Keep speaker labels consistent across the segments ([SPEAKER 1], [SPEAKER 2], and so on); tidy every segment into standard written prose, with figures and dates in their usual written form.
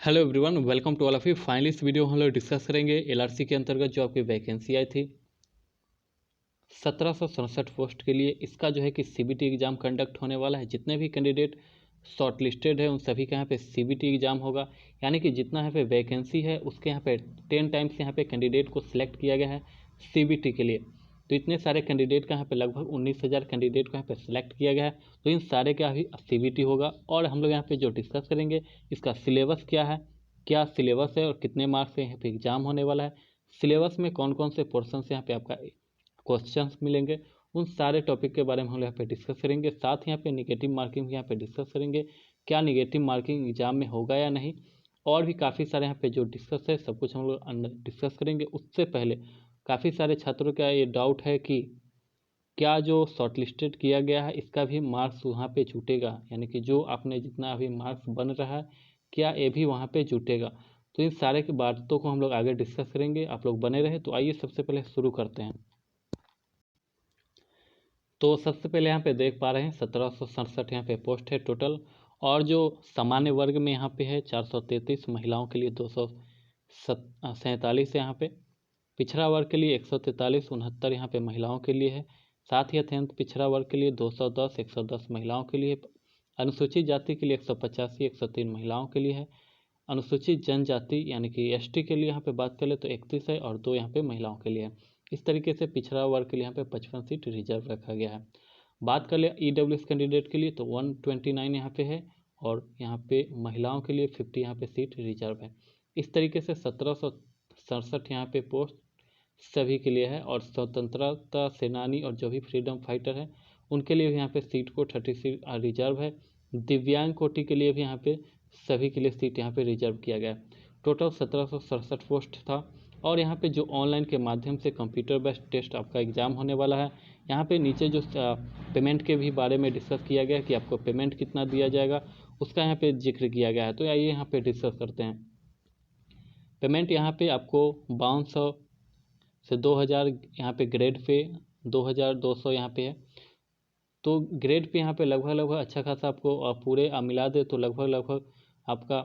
[SPEAKER 1] Hello everyone, welcome to all of you. Finally इस video हम लोग डिस्कस करेंगे एलआरसी के अंतर्गत जो आपकी वैकेंसी आई थी 1767 पोस्ट के लिए। इसका जो है कि सीबीटी एग्ज़ाम कंडक्ट होने वाला है। जितने भी कैंडिडेट शॉर्ट लिस्टेड है उन सभी का यहाँ पे सीबीटी एग्ज़ाम होगा, यानी कि जितना यहाँ पे वैकेंसी है उसके यहाँ पे 10 टाइम्स यहाँ पे कैंडिडेट को सिलेक्ट किया गया है सीबीटी के लिए। तो इतने सारे कैंडिडेट का यहाँ पे लगभग 19,000 कैंडिडेट को यहाँ पे सिलेक्ट किया गया है। तो इन सारे का भी सीबीटी होगा और हम लोग यहाँ पे जो डिस्कस करेंगे इसका सिलेबस क्या है, क्या सिलेबस है और कितने मार्क्स से यहाँ पे एग्ज़ाम होने वाला है, सिलेबस में कौन कौन से पोर्शन से यहाँ पे आपका क्वेश्चंस मिलेंगे, उन सारे टॉपिक के बारे में हम लोग यहाँ पे डिस्कस करेंगे। साथ ही यहाँ पे निगेटिव मार्किंग यहाँ पे डिस्कस करेंगे, क्या निगेटिव मार्किंग एग्जाम में होगा या नहीं, और भी काफ़ी सारे यहाँ पे जो डिस्कस है सब कुछ हम लोग अंदर डिस्कस करेंगे। उससे पहले काफ़ी सारे छात्रों का ये डाउट है कि क्या जो शॉर्ट लिस्टेड किया गया है इसका भी मार्क्स वहाँ पे छूटेगा, यानी कि जो आपने जितना अभी मार्क्स बन रहा है क्या ये भी वहाँ पे छूटेगा। तो इन सारे की बातों को हम लोग आगे डिस्कस करेंगे, आप लोग बने रहे। तो आइए सबसे पहले शुरू करते हैं। तो सबसे पहले यहाँ पे देख पा रहे हैं 1767 यहाँ पे पोस्ट है टोटल, और जो सामान्य वर्ग में यहाँ पे है 433, महिलाओं के लिए 247 है यहाँ पे, पिछड़ा वर्ग के लिए 143, 69 यहाँ पे महिलाओं के लिए है। साथ ही अत्यंत पिछड़ा वर्ग के लिए 210, 110 महिलाओं के लिए, अनुसूचित जाति के लिए 185, 103 महिलाओं के लिए है। अनुसूचित जनजाति यानी कि एसटी के लिए यहाँ पे बात करें तो 31 है और 2 यहाँ पे महिलाओं के लिए है। इस तरीके से पिछड़ा वर्ग के लिए यहाँ पे 55 सीट रिजर्व रखा गया है। बात कर ले ईडब्ल्यूएस कैंडिडेट के लिए तो 129 यहाँ पे है और यहाँ पे महिलाओं के लिए 50 यहाँ पे सीट रिजर्व है। इस तरीके से 1767 यहाँ पे पोस्ट सभी के लिए है, और स्वतंत्रता सेनानी और जो भी फ्रीडम फाइटर है उनके लिए भी यहाँ पे सीट को 30 सीट रिजर्व है। दिव्यांग कोटि के लिए भी यहाँ पे सभी के लिए सीट यहाँ पे रिजर्व किया गया है। टोटल 1767 पोस्ट था। और यहाँ पे जो ऑनलाइन के माध्यम से कंप्यूटर बेस्ड टेस्ट आपका एग्ज़ाम होने वाला है, यहाँ पे नीचे जो पेमेंट के भी बारे में डिस्कस किया गया है कि आपको पेमेंट कितना दिया जाएगा उसका यहाँ पे जिक्र किया गया है। तो आइए यहाँ पे डिस्कस करते हैं। पेमेंट यहाँ पे आपको 5200 से 2000 यहाँ पे ग्रेड पे 2200 यहाँ पे है। तो ग्रेड पे यहाँ पे लगभग अच्छा खासा आपको पूरे मिला दे तो लगभग आपका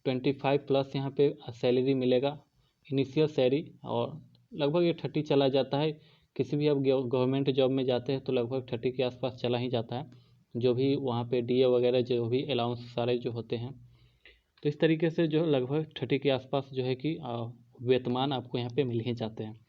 [SPEAKER 1] 25 प्लस यहाँ पे सैलरी मिलेगा, इनिशियल सैलरी। और लगभग ये 30 चला जाता है। किसी भी आप गवर्नमेंट जॉब में जाते हैं तो लगभग 30 के आसपास चला ही जाता है, जो भी वहाँ पे डीए वगैरह जो भी अलाउंस सारे जो होते हैं। तो इस तरीके से जो लगभग 30 के आसपास जो है कि वेतमान आपको यहाँ पे मिल ही जाते हैं।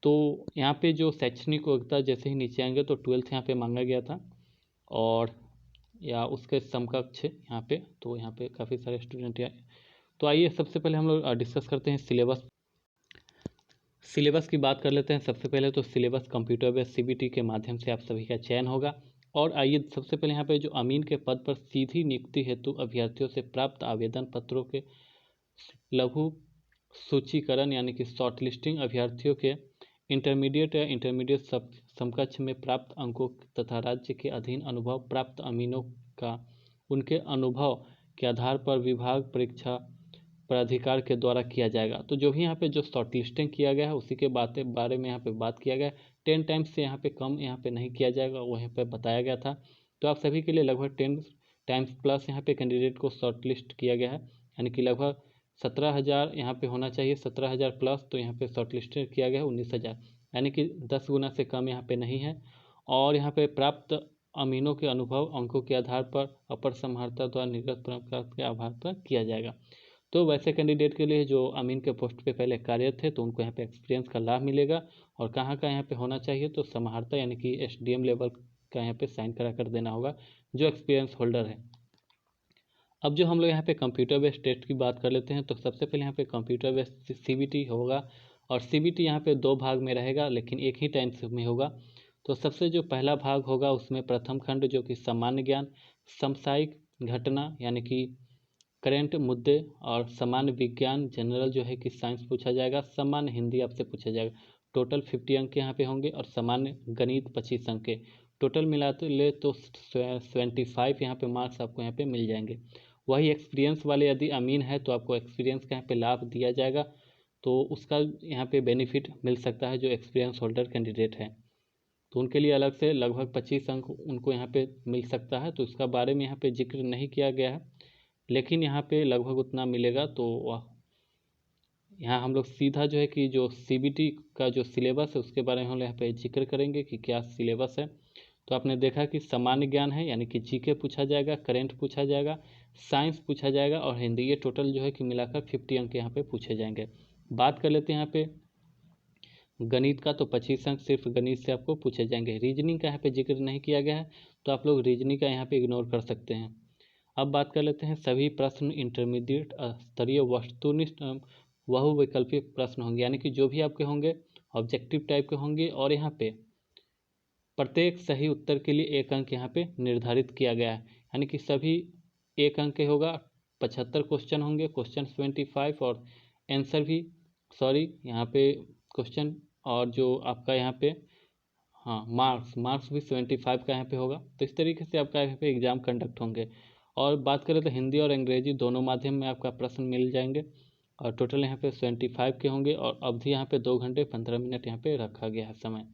[SPEAKER 1] तो यहाँ पे जो शैक्षणिक योग्यता जैसे ही नीचे आएंगे तो 12th यहाँ पे मांगा गया था, और या उसके समकक्ष यहाँ पे, तो यहाँ पे काफ़ी सारे स्टूडेंट आए। तो आइए सबसे पहले हम लोग डिस्कस करते हैं सिलेबस की बात कर लेते हैं। सबसे पहले तो सिलेबस कंप्यूटर बेस्ड सीबीटी के माध्यम से आप सभी का चयन होगा। और आइए सबसे पहले यहाँ पे जो अमीन के पद पर सीधी नियुक्ति हेतु अभ्यर्थियों से प्राप्त आवेदन पत्रों के लघु सूचीकरण यानी कि शॉर्ट लिस्टिंग, अभ्यर्थियों के इंटरमीडिएट या इंटरमीडिएट समकक्ष में प्राप्त अंकों तथा राज्य के अधीन अनुभव प्राप्त अमीनों का उनके अनुभव के आधार पर विभाग परीक्षा प्राधिकार के द्वारा किया जाएगा। तो जो भी यहाँ पे जो शॉर्ट लिस्टिंग किया गया है उसी के बारे में यहाँ पे बात किया गया है। 10 टाइम्स से यहाँ पे कम यहाँ पे नहीं किया जाएगा, वो यहाँ पे बताया गया था। तो आप सभी के लिए लगभग 10 टाइम्स प्लस यहाँ पे कैंडिडेट को शॉर्ट लिस्ट किया गया है, यानी कि लगभग 17,000 यहाँ पे होना चाहिए, 17,000 प्लस। तो यहाँ पे शॉर्ट लिस्टेड किया गया है 19,000, यानी कि 10 गुना से कम यहाँ पे नहीं है। और यहाँ पे प्राप्त अमीनों के अनुभव अंकों के आधार पर अपर समाहर्ता द्वारा निर्गत पुरस्कार के आधार पर किया जाएगा। तो वैसे कैंडिडेट के लिए जो अमीन के पोस्ट पे पहले कार्यरत थे तो उनको यहाँ पे एक्सपीरियंस का लाभ मिलेगा। और कहाँ का यहाँ पे होना चाहिए तो समाहर्ता यानी कि एसडीएम लेवल का यहाँ पे साइन करा कर देना होगा जो एक्सपीरियंस होल्डर है। अब जो हम लोग यहाँ पे कंप्यूटर बेस्ड टेस्ट की बात कर लेते हैं, तो सबसे पहले यहाँ पे कंप्यूटर बेस्ड सीबीटी होगा। और सीबीटी यहाँ पे 2 भाग में रहेगा, लेकिन एक ही टाइम में होगा। तो सबसे जो पहला भाग होगा उसमें प्रथम खंड जो कि सामान्य ज्ञान, समसामयिक घटना यानी कि करेंट मुद्दे, और सामान्य विज्ञान जनरल जो है कि साइंस पूछा जाएगा, सामान्य हिंदी आपसे पूछा जाएगा। टोटल 50 अंक यहाँ पे होंगे, और सामान्य गणित 25 अंक के। टोटल मिलाते ले तो 75 यहाँ पे मार्क्स आपको यहाँ पे मिल जाएंगे। वही एक्सपीरियंस वाले यदि अमीन है तो आपको एक्सपीरियंस का यहाँ पे लाभ दिया जाएगा, तो उसका यहाँ पे बेनिफिट मिल सकता है जो एक्सपीरियंस होल्डर कैंडिडेट है। तो उनके लिए अलग से लगभग 25 अंक उनको यहाँ पे मिल सकता है। तो इसका बारे में यहाँ पे जिक्र नहीं किया गया है, लेकिन यहाँ पे लगभग उतना मिलेगा। तो यहाँ हम लोग सीधा जो है कि जो CBT का जो सिलेबस है उसके बारे में हम लोग यहाँ पे जिक्र करेंगे कि क्या सिलेबस है। तो आपने देखा कि सामान्य ज्ञान है, यानी कि GK पूछा जाएगा, करेंट पूछा जाएगा, साइंस पूछा जाएगा और हिंदी, ये टोटल जो है कि मिलाकर 50 अंक यहाँ पे पूछे जाएंगे। बात कर लेते हैं यहाँ पे गणित का, तो 25 अंक सिर्फ गणित से आपको पूछे जाएंगे। रीजनिंग का यहाँ पे जिक्र नहीं किया गया है, तो आप लोग रीजनिंग का यहाँ पे इग्नोर कर सकते हैं। अब बात कर लेते हैं सभी प्रश्न इंटरमीडिएट स्तरीय वस्तुनिष्ठ बहुविकल्पीय प्रश्न होंगे, यानी कि जो भी आपके होंगे ऑब्जेक्टिव टाइप के होंगे और यहाँ पे प्रत्येक सही उत्तर के लिए 1 अंक यहाँ पे निर्धारित किया गया है, यानी कि सभी 1 अंक के होगा। 75 क्वेश्चन होंगे, क्वेश्चन 25 और आंसर भी, सॉरी यहाँ पे क्वेश्चन और जो आपका यहाँ पे हाँ मार्क्स भी 75 का यहाँ पे होगा। तो इस तरीके से आपका यहाँ पे एग्ज़ाम कंडक्ट होंगे। और बात करें तो हिंदी और अंग्रेजी दोनों माध्यम में आपका प्रश्न मिल जाएंगे और टोटल यहाँ पे 75 के होंगे और अवधि यहाँ पे 2 घंटे 15 मिनट यहाँ पे रखा गया है समय।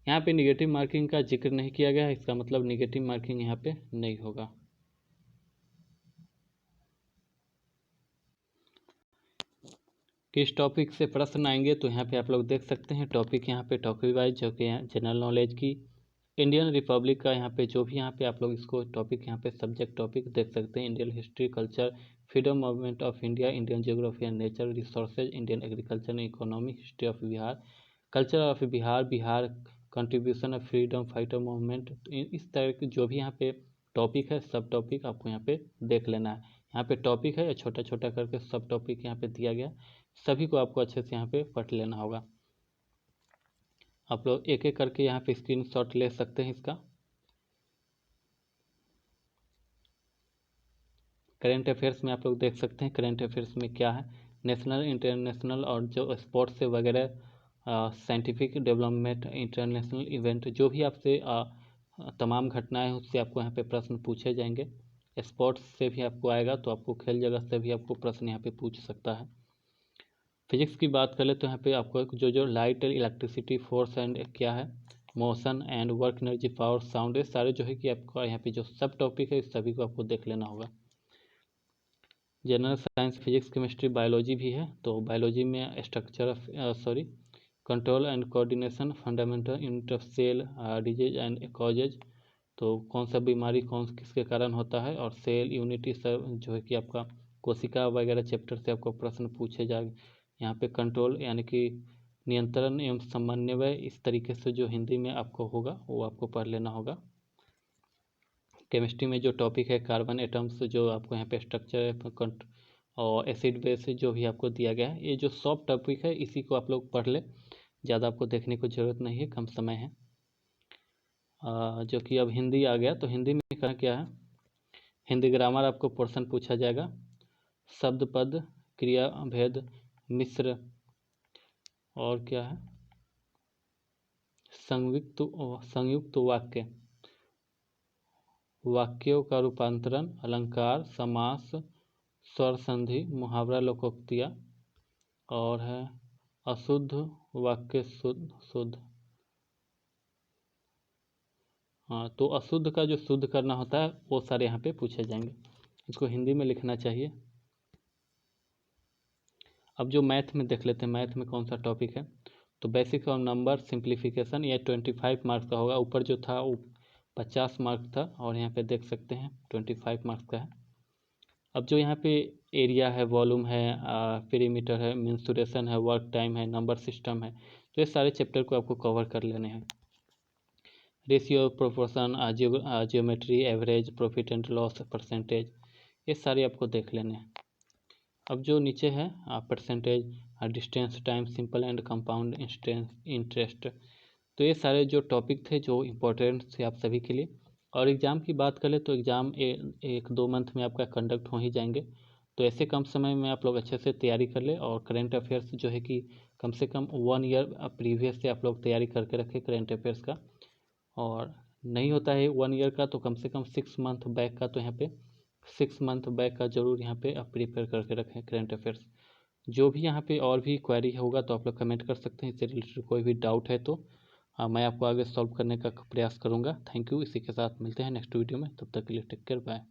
[SPEAKER 1] यहाँ पे निगेटिव मार्किंग का जिक्र नहीं किया गया है, इसका मतलब निगेटिव मार्किंग यहाँ पे नहीं होगा। किस टॉपिक से प्रश्न आएंगे, तो यहाँ पे आप लोग देख सकते हैं टॉपिक यहाँ पे टॉपिक वाइज, जो कि जनरल नॉलेज की, इंडियन रिपब्लिक का यहाँ पे जो भी यहाँ पे आप लोग इसको टॉपिक यहाँ पे सब्जेक्ट टॉपिक देख सकते हैं। Indian history, culture, freedom movement of India, Indian geography and nature resources, Indian agriculture and economy, history of Bihar, culture of Bihar, Bihar contribution of freedom fighter movement. इस तरह के जो भी यहाँ पे टॉपिक है सब टॉपिक आपको यहाँ पे देख लेना है। यहाँ पे टॉपिक है या छोटा छोटा करके सब टॉपिक यहाँ पे दिया गया, सभी को आपको अच्छे से यहाँ पे पढ़ लेना होगा। आप लोग एक एक करके यहाँ पे स्क्रीनशॉट ले सकते हैं इसका। करेंट अफेयर्स में आप लोग देख सकते हैं करेंट अफेयर्स में क्या है, नेशनल इंटरनेशनल और जो स्पोर्ट्स से वगैरह, साइंटिफिक डेवलपमेंट, इंटरनेशनल इवेंट, जो भी आपसे तमाम घटनाएं उससे आपको यहाँ पे प्रश्न पूछे जाएंगे। स्पोर्ट्स से भी आपको आएगा, तो आपको खेल जगत से भी आपको प्रश्न यहाँ पे पूछ सकता है। फिजिक्स की बात करें तो यहाँ पे आपको जो लाइट, इलेक्ट्रिसिटी, फोर्स एंड क्या है, motion and work, energy, power, sound, ये सारे जो है कि आपका यहाँ पे जो सब टॉपिक है इस सभी को आपको देख लेना होगा। General science, physics, chemistry, biology भी है, तो बायोलॉजी में structure of control and coordination, fundamental unit of cell, disease and causes, तो कौन सा बीमारी कौन किसके कारण होता है, और सेल यूनिटी सब जो है कि आपका कोशिका वगैरह चैप्टर से आपको प्रश्न पूछे जाए। यहाँ पे कंट्रोल यानी कि नियंत्रण एवं समन्वय, इस तरीके से जो हिंदी में आपको होगा वो आपको पढ़ लेना होगा। केमिस्ट्री में जो टॉपिक है कार्बन एटम्स, जो आपको यहाँ पे स्ट्रक्चर है और एसिड बेस जो भी आपको दिया गया है, ये जो सब टॉपिक है इसी को आप लोग पढ़ ले, ज़्यादा आपको देखने को ज़रूरत नहीं है, कम समय है। जो कि अब हिंदी आ गया, तो हिंदी में कहना क्या है, हिंदी ग्रामर आपको पोर्शन पूछा जाएगा, शब्द पद, क्रिया भेद, मिश्र, और क्या है संयुक्त वाक्य, वाक्यों का रूपांतरण, अलंकार, समास, स्वर संधि, मुहावरा, लोकोक्तियाँ, और है अशुद्ध वाक्य, शुद्ध। हाँ, तो अशुद्ध का जो शुद्ध करना होता है वो सारे यहाँ पे पूछे जाएंगे, इसको हिंदी में लिखना चाहिए। अब जो मैथ में देख लेते हैं, मैथ में कौन सा टॉपिक है, तो बेसिक्स ऑफ नंबर, सिंप्लीफिकेशन, ये 25 मार्क्स का होगा। ऊपर जो था वो 50 मार्क्स था और यहाँ पे देख सकते हैं 25 मार्क्स का है। अब जो यहाँ पे एरिया है, वॉल्यूम है, पेरीमीटर है, मेंसुरेशन है, वर्क टाइम है, नंबर सिस्टम है, तो ये सारे चैप्टर को आपको कवर कर लेने हैं। Ratio, proportion, geometry, average, profit and loss, percentage, ये सारे आपको देख लेने हैं। अब जो नीचे है percentage, distance, time, simple and compound interest, तो ये सारे जो टॉपिक थे जो इम्पोर्टेंट थे आप सभी के लिए। और एग्ज़ाम की बात करें तो एग्ज़ाम 1-2 मंथ में आपका कंडक्ट हो ही जाएंगे, तो ऐसे कम समय में आप लोग अच्छे से तैयारी कर ले। और करेंट अफेयर्स जो है कि कम से कम 1 ईयर प्रीवियस से आप लोग तैयारी करके रखें करेंट अफेयर्स का, और नहीं होता है 1 ईयर का तो कम से कम 6 मंथ बैक का, तो यहाँ पे 6 मंथ बैक का जरूर यहाँ पे आप प्रिपेयर करके रखें करेंट अफेयर्स। जो भी यहाँ पे और भी क्वेरी होगा तो आप लोग कमेंट कर सकते हैं, इससे रिलेटेड कोई भी डाउट है तो मैं आपको आगे सॉल्व करने का प्रयास करूँगा। थैंक यू, इसी के साथ मिलते हैं नेक्स्ट वीडियो में, तब तक के लिए टेक केयर, बाय।